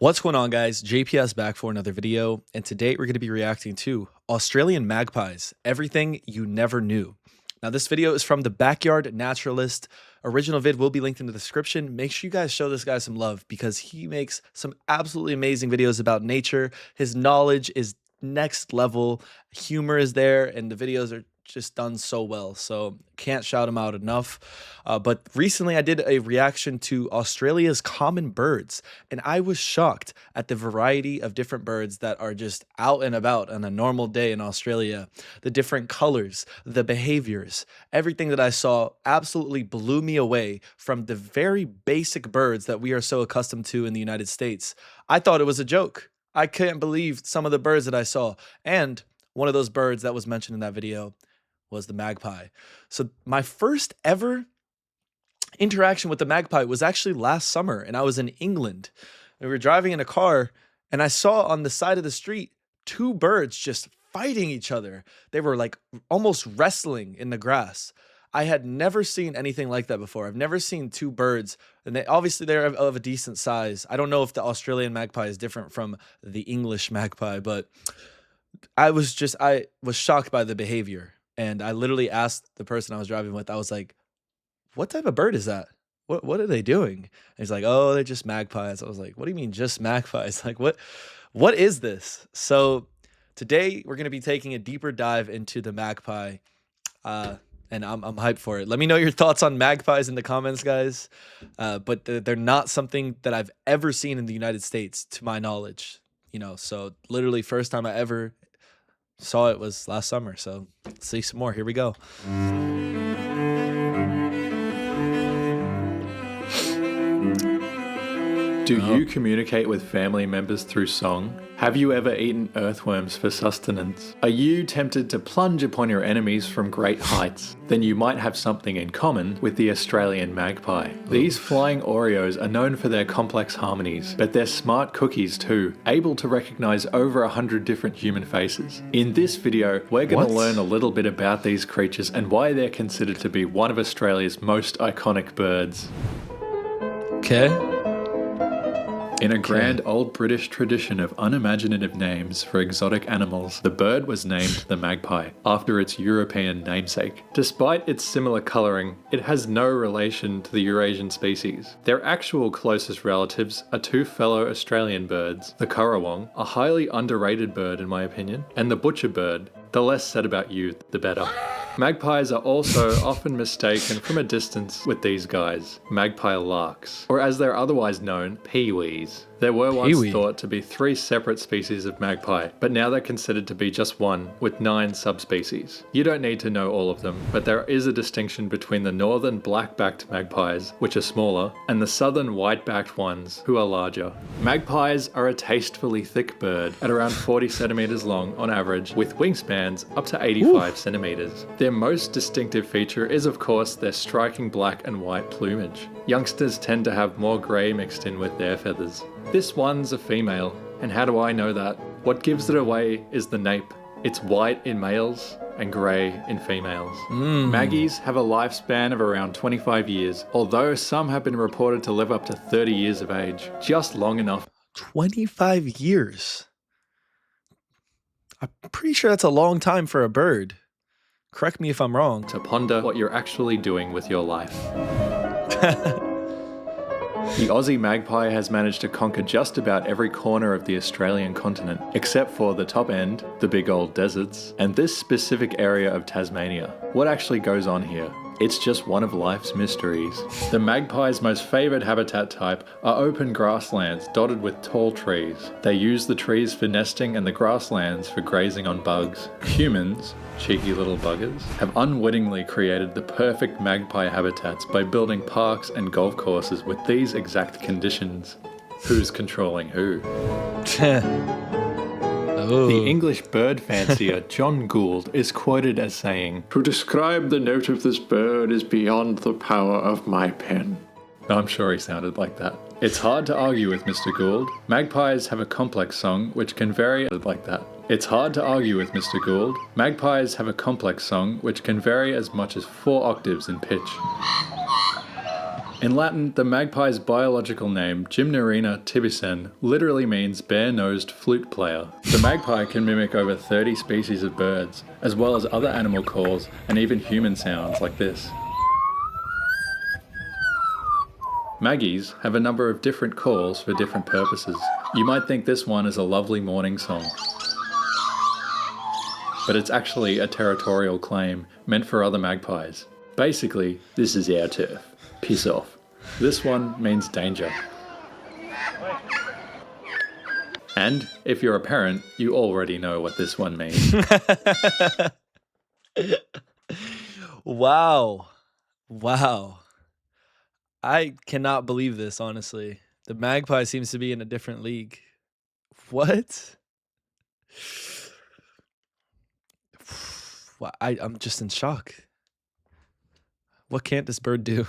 What's going on, guys? JPS back for another video, and today we're going to be reacting to Australian magpies, everything you never knew. Now, this video is from the Backyard Naturalist. Original vid will be linked in the description. Make sure you guys show this guy some love because he makes some absolutely amazing videos about nature. His knowledge is next level, humor is there, and the videos are just done so well, so can't shout him out enough. But recently I did a reaction to Australia's common birds, and I was shocked at the variety of different birds that are just out and about on a normal day in Australia. The different colors, the behaviors, everything that I saw absolutely blew me away from the very basic birds that we are so accustomed to in the United States. I thought it was a joke. I couldn't believe some of the birds that I saw, and one of those birds that was mentioned in that video was the magpie. So my first ever interaction with the magpie was actually last summer, and I was in England. We were driving in a car, and I saw on the side of the street two birds just fighting each other. They were like almost wrestling in the grass. I had never seen anything like that before. I've never seen two birds, and they're of a decent size. I don't know if the Australian magpie is different from the English magpie, but I was shocked by the behavior. And I literally asked the person I was driving with, I was like, what type of bird is that? What are they doing? And he's like, oh, they're just magpies. I was like, what do you mean just magpies? Like, what is this? So today we're going to be taking a deeper dive into the magpie. And I'm hyped for it. Let me know your thoughts on magpies in the comments, guys. But they're not something that I've ever seen in the United States, to my knowledge. So literally first time I ever saw it was last summer. So let's see some more. Here we go. Do you communicate with family members through song? Have you ever eaten earthworms for sustenance? Are you tempted to plunge upon your enemies from great heights? Then you might have something in common with the Australian magpie. These flying Oreos are known for their complex harmonies, but they're smart cookies too, able to recognize over 100 different human faces. In this video, we're going to learn a little bit about these creatures and why they're considered to be one of Australia's most iconic birds. Okay. In a grand old British tradition of unimaginative names for exotic animals, the bird was named the magpie, after its European namesake. Despite its similar colouring, it has no relation to the Eurasian species. Their actual closest relatives are two fellow Australian birds, the currawong, a highly underrated bird in my opinion, and the butcher bird. The less said about you, the better. Magpies are also often mistaken from a distance with these guys, magpie larks, or as they're otherwise known, peewees. There were once thought to be 3 separate species of magpie, but now they're considered to be just one, with 9 subspecies. You don't need to know all of them, but there is a distinction between the northern black-backed magpies, which are smaller, and the southern white-backed ones, who are larger. Magpies are a tastefully thick bird, at around 40 centimeters long on average, with wingspans up to 85 centimeters. Their most distinctive feature is of course their striking black and white plumage. Youngsters tend to have more grey mixed in with their feathers. This one's a female, and how do I know that? What gives it away is the nape. It's white in males and grey in females. Maggies have a lifespan of around 25 years, although some have been reported to live up to 30 years of age, just long enough. 25 years. I'm pretty sure that's a long time for a bird. Correct me if I'm wrong. To ponder what you're actually doing with your life. The Aussie magpie has managed to conquer just about every corner of the Australian continent, except for the top end, the big old deserts, and this specific area of Tasmania. What actually goes on here? It's just one of life's mysteries. The magpie's most favoured habitat type are open grasslands dotted with tall trees. They use the trees for nesting and the grasslands for grazing on bugs. Humans, cheeky little buggers, have unwittingly created the perfect magpie habitats by building parks and golf courses with these exact conditions. Who's controlling who? The English bird fancier John Gould is quoted as saying, "To describe the note of this bird is beyond the power of my pen." I'm sure he sounded like that. It's hard to argue with Mr. Gould. Magpies have a complex song which can vary like that. It's hard to argue with Mr. Gould. Magpies have a complex song which can vary as much as 4 octaves in pitch. In Latin, the magpie's biological name, Gymnorina tibicen, literally means bare-nosed flute player. The magpie can mimic over 30 species of birds, as well as other animal calls and even human sounds like this. Maggies have a number of different calls for different purposes. You might think this one is a lovely morning song, but it's actually a territorial claim meant for other magpies. Basically, this is our turf. Piss off. This one means danger. And if you're a parent, you already know what this one means. Wow. Wow. I cannot believe this, honestly. The Magpie seems to be in a different league. What? I'm just in shock. What can't this bird do?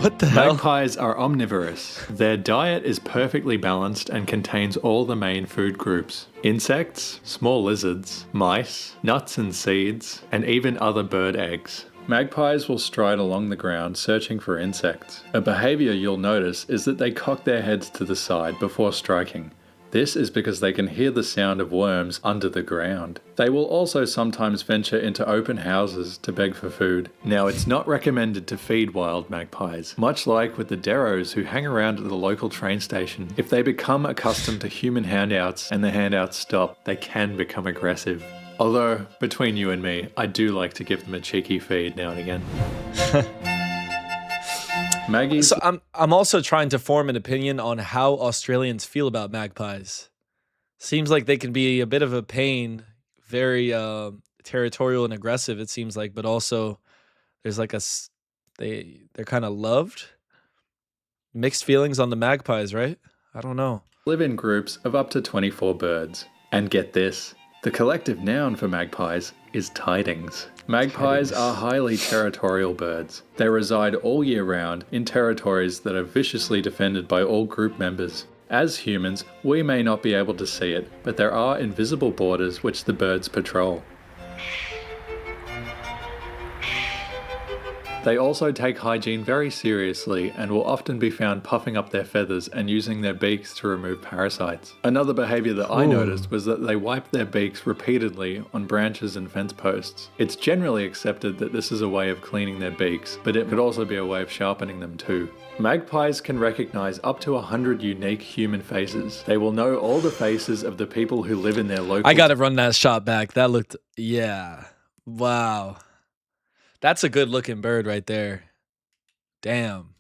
What the hell? Magpies are omnivorous. Their diet is perfectly balanced and contains all the main food groups: insects, small lizards, mice, nuts and seeds, and even other bird eggs. Magpies will stride along the ground searching for insects. A behavior you'll notice is that they cock their heads to the side before striking. This is because they can hear the sound of worms under the ground. They will also sometimes venture into open houses to beg for food. Now, it's not recommended to feed wild magpies. Much like with the derros who hang around at the local train station, if they become accustomed to human handouts and the handouts stop, they can become aggressive. Although, between you and me, I do like to give them a cheeky feed now and again. Maggies. So I'm also trying to form an opinion on how Australians feel about magpies. Seems like they can be a bit of a pain, very territorial and aggressive, it seems like, but also there's like they're kind of loved. Mixed feelings on the magpies, right? I don't know. Live in groups of up to 24 birds. And get this, the collective noun for magpies is tidings. Magpies are highly territorial birds. They reside all year round in territories that are viciously defended by all group members. As humans, we may not be able to see it, but there are invisible borders which the birds patrol. They also take hygiene very seriously and will often be found puffing up their feathers and using their beaks to remove parasites. Another behavior that I noticed was that they wipe their beaks repeatedly on branches and fence posts. It's generally accepted that this is a way of cleaning their beaks, but it could also be a way of sharpening them too. Magpies can recognize up to 100 unique human faces. They will know all the faces of the people who live in their local... I gotta run that shot back. That looked... Yeah. Wow. That's a good looking bird right there. Damn.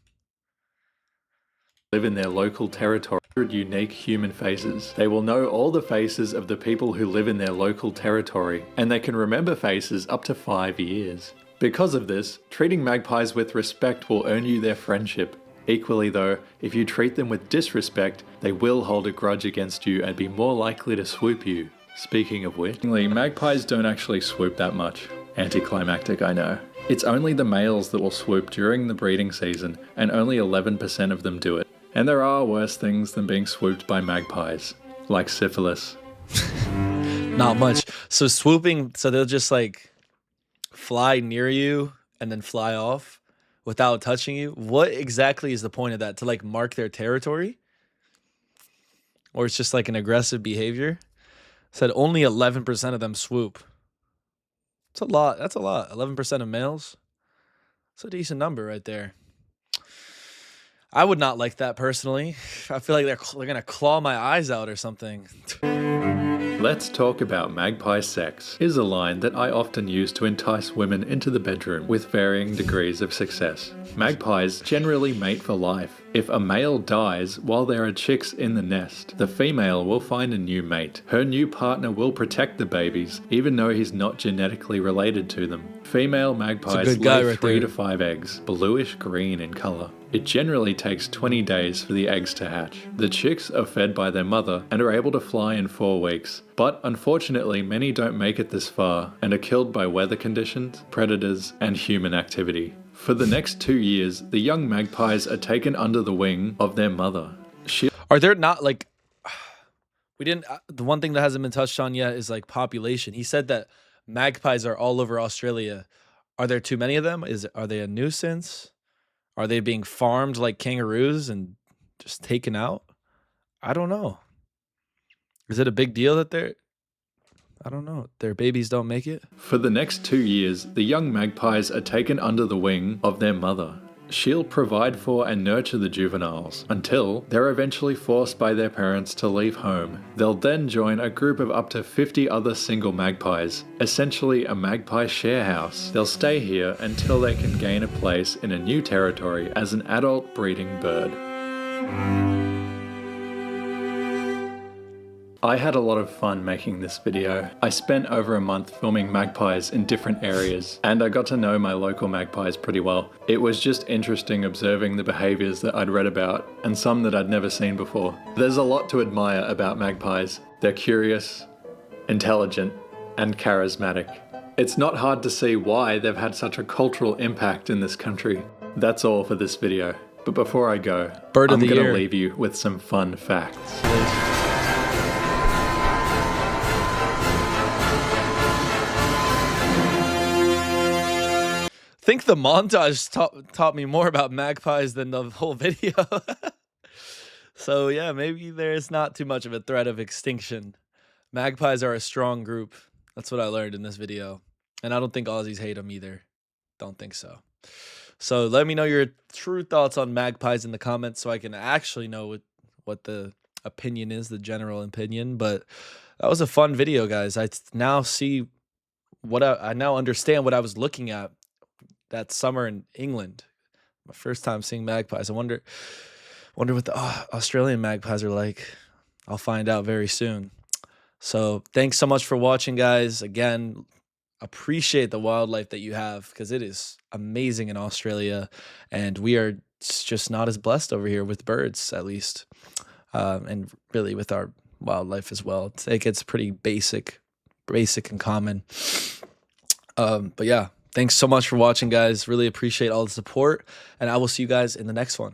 Live in their local territory. Unique human faces. They will know all the faces of the people who live in their local territory, and they can remember faces up to 5 years. Because of this, treating magpies with respect will earn you their friendship. Equally though, if you treat them with disrespect, they will hold a grudge against you and be more likely to swoop you. Speaking of which, magpies don't actually swoop that much. Anticlimactic, I know. It's only the males that will swoop during the breeding season, and only 11% of them do it. And there are worse things than being swooped by magpies, like syphilis. Not much. So swooping, so they'll just like fly near you and then fly off without touching you? What exactly is the point of that? To like mark their territory? Or it's just like an aggressive behavior? Said only 11% of them swoop. That's a lot. That's a lot. 11% of males. That's a decent number right there. I would not like that personally. I feel like they're gonna claw my eyes out or something. Let's talk about magpie sex, is a line that I often use to entice women into the bedroom with varying degrees of success. Magpies generally mate for life. If a male dies while there are chicks in the nest, the female will find a new mate. Her new partner will protect the babies, even though he's not genetically related to them. Female magpies lay 3 to 5 eggs, bluish green in color. It generally takes 20 days for the eggs to hatch. The chicks are fed by their mother and are able to fly in 4 weeks. But unfortunately, many don't make it this far and are killed by weather conditions, predators, and human activity. For the next 2 years, the young magpies are taken under the wing of their mother. Are there not like, the one thing that hasn't been touched on yet is like population. He said that magpies are all over Australia. Are there too many of them? Are they a nuisance? Are they being farmed like kangaroos and just taken out? I don't know. Is it a big deal that I don't know, their babies don't make it? For the next 2 years, the young magpies are taken under the wing of their mother. She'll provide for and nurture the juveniles until they're eventually forced by their parents to leave home. They'll then join a group of up to 50 other single magpies, essentially a magpie share house. They'll stay here until they can gain a place in a new territory as an adult breeding bird. I had a lot of fun making this video. I spent over a month filming magpies in different areas, and I got to know my local magpies pretty well. It was just interesting observing the behaviours that I'd read about, and some that I'd never seen before. There's a lot to admire about magpies. They're curious, intelligent, and charismatic. It's not hard to see why they've had such a cultural impact in this country. That's all for this video. But before I go, Bird of I'm the going to year. leave you with some fun facts. I think the montage taught me more about magpies than the whole video. So yeah, maybe there's not too much of a threat of extinction. Magpies are a strong group. That's what I learned in this video. And I don't think Aussies hate them either. Don't think so. So let me know your true thoughts on magpies in the comments so I can actually know what the opinion is, the general opinion. But that was a fun video, guys. I now see what I now understand what I was looking at that summer in England. My first time seeing magpies. I wonder what the Australian magpies are like. I'll find out very soon. So thanks so much for watching, guys. Again, appreciate the wildlife that you have because it is amazing in Australia, and we are just not as blessed over here with birds, at least, and really with our wildlife as well. I think it's pretty basic and common. But yeah. Thanks so much for watching, guys. Really appreciate all the support, and I will see you guys in the next one.